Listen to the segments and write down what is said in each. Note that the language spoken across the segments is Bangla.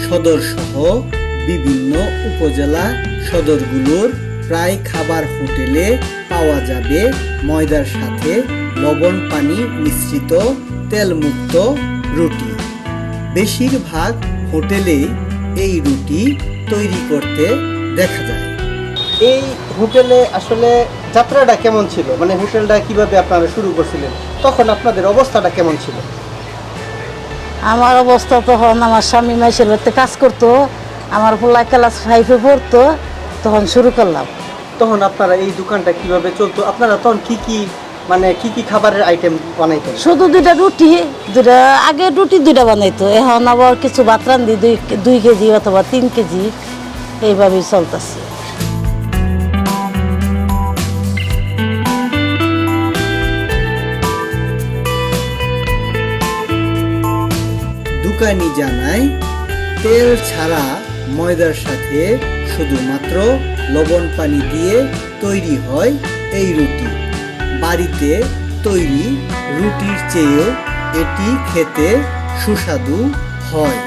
সদরসহ বিভিন্ন উপজেলা সদরগুলোর প্রায় খাবার হোটেলে পাওয়া যাবে ময়দার সাথে লবণ পানি মিশ্রিত তেলমুক্ত রুটি। বেশিরভাগ হোটেলেই এই রুটি তৈরি করতে দেখা যায়। এই হোটেলে আসলে যাত্রাটা কেমন ছিল, মানে হোটেলটা কিভাবে আপনারা শুরু করছিলেন, তখন আপনাদের অবস্থাটা কেমন ছিল? আমার অবস্থা তখন আমার স্বামী মাইশের বাড়িতে কাজ করতো, আমার পোলা ক্লাস 5-এ পড়তো, তখন শুরু করলাম। তখন আপনারা এই দোকানটা কিভাবে চলতো? আপনারা তখন কি কি খাবারের আইটেম বানাইতেন? শুধু আগে রুটি দুইটা বানাইতো, এখন আবার কিছু ভাত রান্ধি 2 কেজি অথবা 3 কেজি, এইভাবেই চলতেছে। দোকানি জানায়, তেল ছাড়া ময়দার সাথে শুধুমাত্র লবণ পানি দিয়ে তৈরি হয় এই রুটি। বাড়িতে তৈরি রুটির চেয়েও এটি খেতে সুস্বাদু হয়।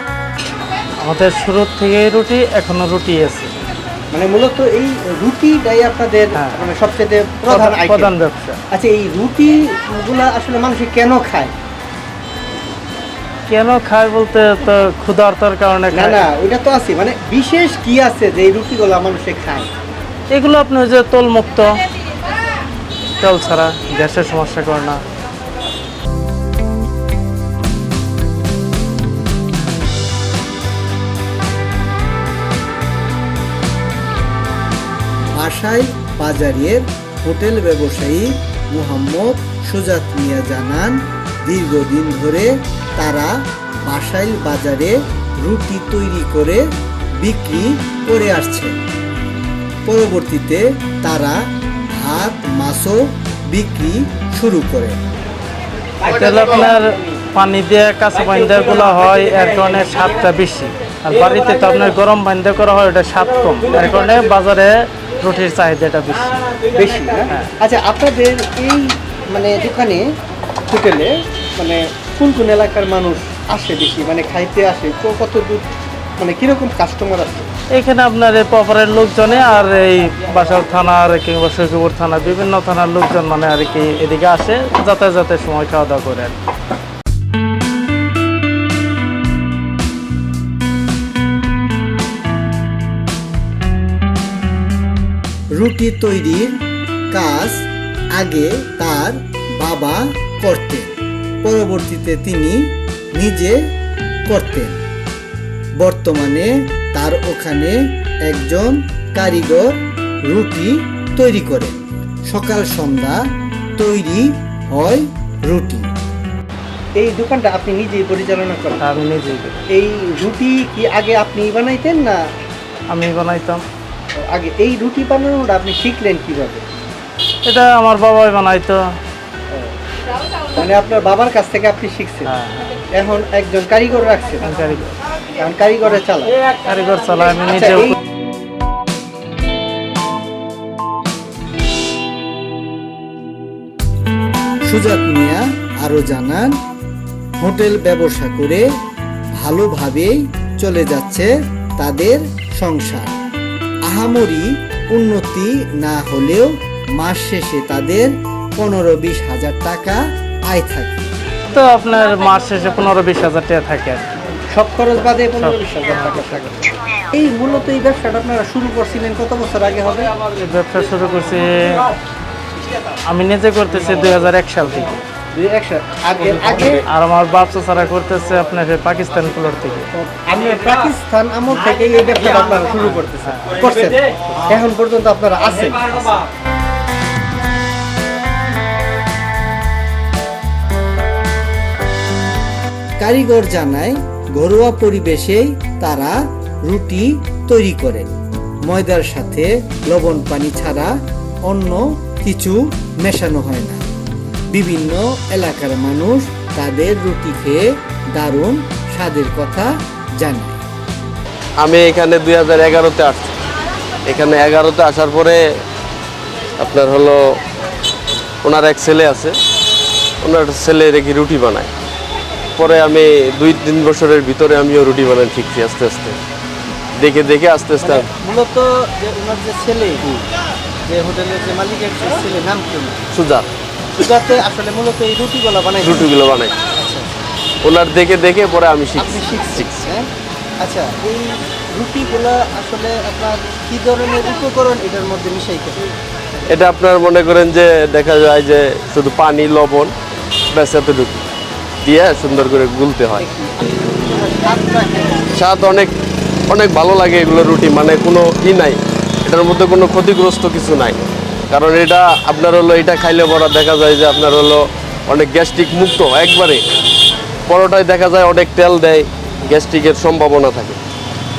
আমাদের শুরু থেকে রুটি, এখনো রুটি আছে। মানে মূলত এই রুটিটাই আপনাদের মানে সবচেয়ে প্রধান ব্যবসা। আচ্ছা, এই রুটিগুলা আসলে মানুষ কেন খায়? কেন খায় বলতে তো ক্ষুধার্তর কারণে খায়। না, ওইটা তো আছে, মানে বিশেষ কি আছে যে এই রুটিগুলো মানুষে খায়? এগুলো আপনি যে তেল মুক্ত, তেল ছাড়া গ্যাসের সমস্যা করে না। বাসাইল বাজারের হোটেল ব্যবসায়ী মোহাম্মদ সুজাত মিয়া জানান, দীর্ঘদিন ধরে তারা বাসাইল বাজারে রুটি তৈরি করে বিক্রি করে আসছে। পরবর্তীতে তারা ভাত মাছও বিক্রি শুরু করে। আপনার পানি দিয়ে কাঁচা বান্ধা গুলো হয়, এর কারণে স্বাদটা বেশি। আর বাড়িতে তো আপনার গরম বান্ধা করা হয়, ওটা স্বাদ কম, এর কারণে বাজারে রুটির চাহিদাটা বেশি। হ্যাঁ। আচ্ছা, আপনাদের এই মানে দোকানে হোটেলে মানে কোন এলাকার মানুষ আসে বেশি, মানে খাইতে আসে? কত দূর, মানে কিরকম কাস্টমার আছে এখানে? আপনার এই প্রপারের লোকজনে আর এই বাসাইল থানার কিংবা সখীপুর থানা, বিভিন্ন থানার লোকজন মানে আর কি এদিকে আসে, যাতায়াতের সময় খাওয়া দাওয়া করে। রুটি তৈরির কাজ আগে তার বাবা করতেন, পরবর্তীতে তিনি নিজে করতেন। বর্তমানে তার ওখানে একজন কারিগর রুটি তৈরি করে। সকাল সন্ধ্যা তৈরি হয় রুটি। এই দোকানটা আপনি নিজেই পরিচালনা করেন? আমি নিজেই। এই রুটি কি আগে আপনি বানাইতেন না? আমি বানাইতাম আগে। এই রুটি বানানোটা আপনি শিখলেন কিভাবে? এটা আমার বাবাই বানাইতো। মানে আপনার বাবার কাছ থেকে আপনি শিখছেন? এখন একজন কারিগর রাখছেন? এখন কারিগর চালায়, আমি নিজে। সুজাত মিয়া আরো জানান, হোটেল ব্যবসা করে ভালোভাবেই চলে যাচ্ছে তাদের সংসার। আহামরি উন্নতি না হলেও মাস শেষে তাদের 15-20 হাজার টাকা আয় থাকে। তো আপনার মাস শেষে 15-20 হাজার টাকা থাকে, সব খরচ বাদে 15-20 হাজার টাকা থাকে। এই মূলত এই ব্যবসাটা আপনারা শুরু করছিলেন কত বছর আগে হবে? ব্যবসা শুরু করছি আমি নিজে করতেছি 2001 সাল থেকে। আর আমার বাপ চাচারা করতেছে আপনার পাকিস্তান কুলার থেকে। আমি পাকিস্তান আমল থেকে এই ব্যবসাটা আপনারা শুরু করতেছেন, এখন পর্যন্ত আপনারা আছেন। কারিগর জানায়, ঘরোয়া পরিবেশেই তারা রুটি তৈরি করেন। ময়দার সাথে লবণ পানি ছাড়া অন্য কিছু মেশানো হয় না। বিভিন্ন এলাকার মানুষ তাদের রুটি খেয়ে দারুণ স্বাদের কথা জানায়। আমি এখানে 2011-তে আসছি। এখানে 11-তে আসার পরে আপনার হলো ওনার এক ছেলে আছে, ওনার ছেলে রেখে রুটি বানায়। তারপরে আমি 2-3 বছরের ভিতরে আমিও রুটি বানানো শিখছি আস্তে আস্তে, দেখে দেখে আস্তে আস্তে। মূলত যে ওনার যে ছেলে, যে হোটেলের যে মালিকের যে ছেলে, নাম কি ওনার? সুজাত সুজাতে আসলে মূলত এই রুটিগুলো বানাই। রুটিগুলো বানাই ওনার দেখে দেখে, পরে আমি আপনি শিখছি। শিখছেন, হ্যাঁ? আচ্ছা, এই রুটিগুলো আসলে আপনার কি ধরনের উপকরণ এটার মধ্যে মিশাইতে? এটা আপনার মনে করেন যে দেখা যায় যে শুধু পানি, লবণ, ব্যাস এতটুকু দিয়ে সুন্দর করে গুলতে হয়। স্বাদ অনেক অনেক ভালো লাগে এগুলো রুটি, মানে কোনো নাই, এটার মধ্যে কোনো ক্ষতিগ্রস্ত কিছু নাই। কারণ এটা আপনার হলো এটা খাইলে পরে দেখা যায় যে আপনার হলো অনেক গ্যাস্ট্রিক মুক্ত একবারে। পরোটায় দেখা যায় অনেক তেল দেয়, গ্যাস্ট্রিকের সম্ভাবনা থাকে।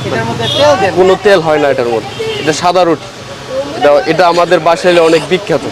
এটার মধ্যে তেল দেন? কোনো তেল হয় না এটার মধ্যে, এটা সাদা রুটি। এটা আমাদের বাসায় অনেক বিখ্যাত।